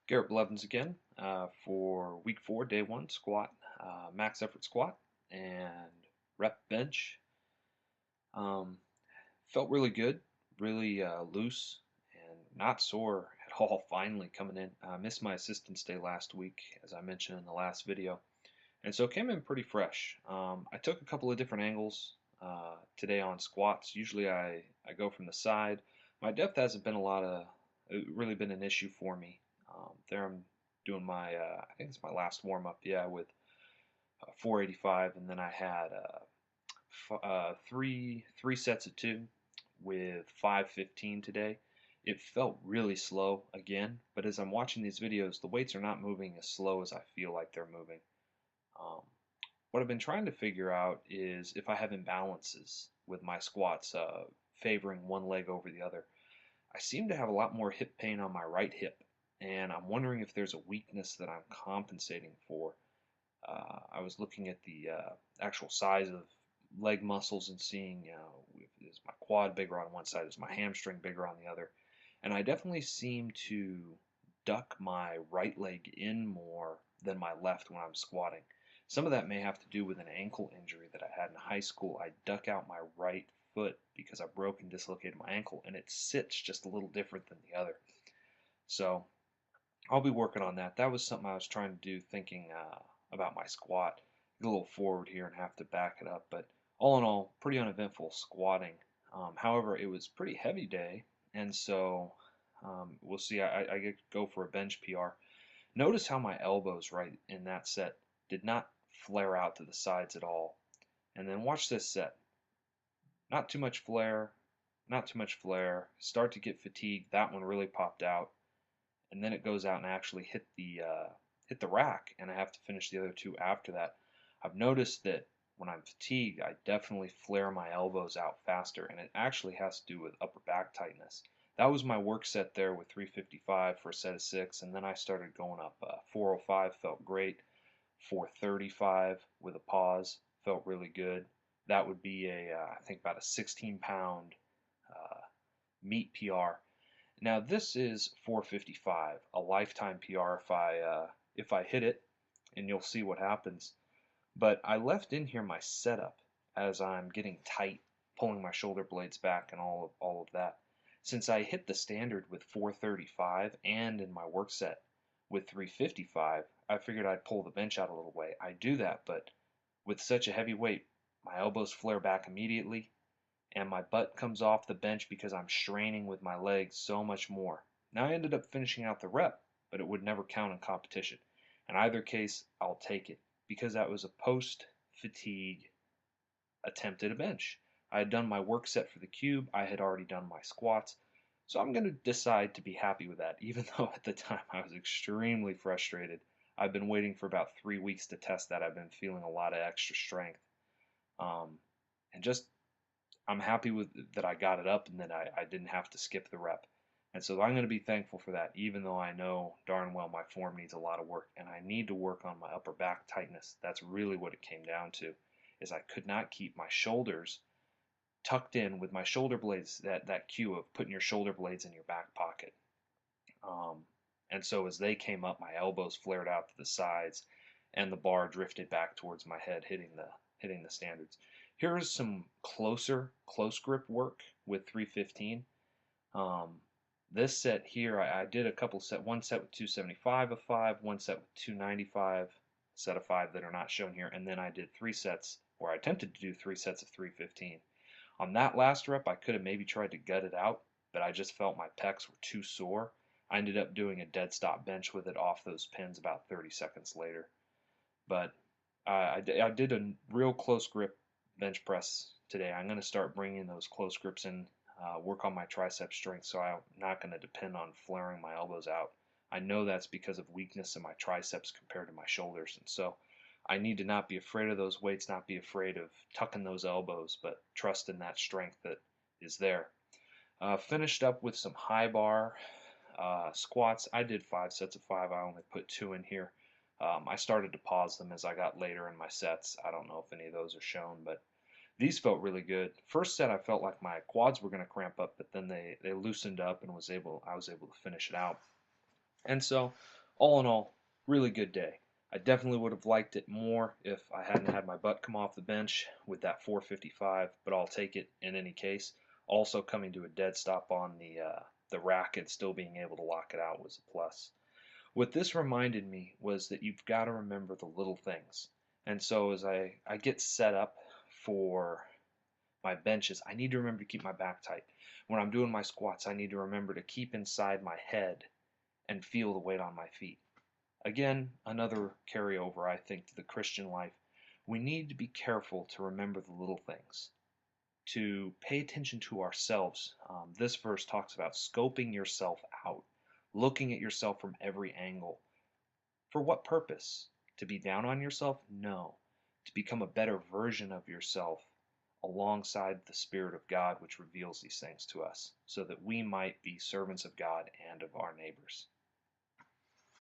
Garrett Blevins again for week 4, day 1 squat, max effort squat, and rep bench. Um, Felt really good, really loose, and not sore at all finally coming in. I missed my assistance day last week, as I mentioned in the last video, and so it came in pretty fresh. I took a couple of different angles today on squats. Usually I go from the side. My depth hasn't been really been an issue for me. There I'm doing my, I think it's my last warm up, yeah, with 485, and then I had three sets of 2 with 515 today. It felt really slow again, but as I'm watching these videos, the weights are not moving as slow as I feel like they're moving. Um, what I've been trying to figure out is if I have imbalances with my squats, favoring one leg over the other. I seem to have a lot more hip pain on my right hip, and I'm wondering if there's a weakness that I'm compensating for. I was looking at the actual size of leg muscles and seeing, is my quad bigger on one side, is my hamstring bigger on the other, and I definitely seem to duck my right leg in more than my left when I'm squatting. Some of that may have to do with an ankle injury that I had in high school. I duck out my right foot because I broke and dislocated my ankle, and it sits just a little different than the other. So I'll be working on that. That was something I was trying to do, thinking about my squat. Get a little forward here and have to back it up, but all in all, pretty uneventful squatting. However, it was pretty heavy day, and so we'll see. I get to go for a bench PR. Notice how my elbows right in that set did not flare out to the sides at all. And then watch this set. Not too much flare, not too much flare. Start to get fatigued. That one really popped out, and then it goes out and actually hit the rack, and I have to finish the other 2 after that. I've noticed that when I'm fatigued, I definitely flare my elbows out faster, and it actually has to do with upper back tightness. That was my work set there with 355 for a set of 6, and then I started going up. 405 felt great. 435 with a pause felt really good. That would be I think about a 16-pound meat PR. Now this is 455, a lifetime PR if I hit it, and you'll see what happens. But I left in here my setup as I'm getting tight, pulling my shoulder blades back and all of that. Since I hit the standard with 435 and in my work set with 355, I figured I'd pull the bench out a little way. I do that, but with such a heavy weight, my elbows flare back immediately, and my butt comes off the bench because I'm straining with my legs so much more. Now I ended up finishing out the rep, but it would never count in competition. In either case, I'll take it because that was a post-fatigue attempt at a bench. I had done my work set for the cube, I had already done my squats, so I'm going to decide to be happy with that, even though at the time I was extremely frustrated. I've been waiting for about 3 weeks to test that. I've been feeling a lot of extra strength. And just I'm happy with that I got it up and that I didn't have to skip the rep. And so I'm going to be thankful for that, even though I know darn well my form needs a lot of work, and I need to work on my upper back tightness. That's really what it came down to, is I could not keep my shoulders tucked in with my shoulder blades, that cue of putting your shoulder blades in your back pocket. And so as they came up, my elbows flared out to the sides, and the bar drifted back towards my head, hitting the standards. Here is some close grip work with 315. This set here, I did a couple one set with 275 of 5, one set with 295, set of 5 that are not shown here, and then I did 3 sets, or I attempted to do 3 sets of 315. On that last rep, I could have maybe tried to gut it out, but I just felt my pecs were too sore. I ended up doing a dead stop bench with it off those pins about 30 seconds later. But I did a real close grip bench press today. I'm going to start bringing those close grips in, work on my tricep strength, so I'm not going to depend on flaring my elbows out. I know that's because of weakness in my triceps compared to my shoulders, and so I need to not be afraid of those weights, not be afraid of tucking those elbows, but trust in that strength that is there. Finished up with some high bar squats. I did 5 sets of 5. I only put 2 in here. I started to pause them as I got later in my sets. I don't know if any of those are shown, but these felt really good. First set I felt like my quads were going to cramp up, but then they loosened up and I was able to finish it out. And so All in all, really good day. I definitely would have liked it more if I hadn't had my butt come off the bench with that 455, but I'll take it in any case. Also, coming to a dead stop on the rack and still being able to lock it out was a plus. What this reminded me was that you've got to remember the little things. And so as I get set up for my benches, I need to remember to keep my back tight. When I'm doing my squats, I need to remember to keep inside my head and feel the weight on my feet. Again, another carryover, I think, to the Christian life. We need to be careful to remember the little things, to pay attention to ourselves. This verse talks about scoping yourself out, looking at yourself from every angle. For what purpose? To be down on yourself? No. To become a better version of yourself alongside the Spirit of God, which reveals these things to us, so that we might be servants of God and of our neighbors.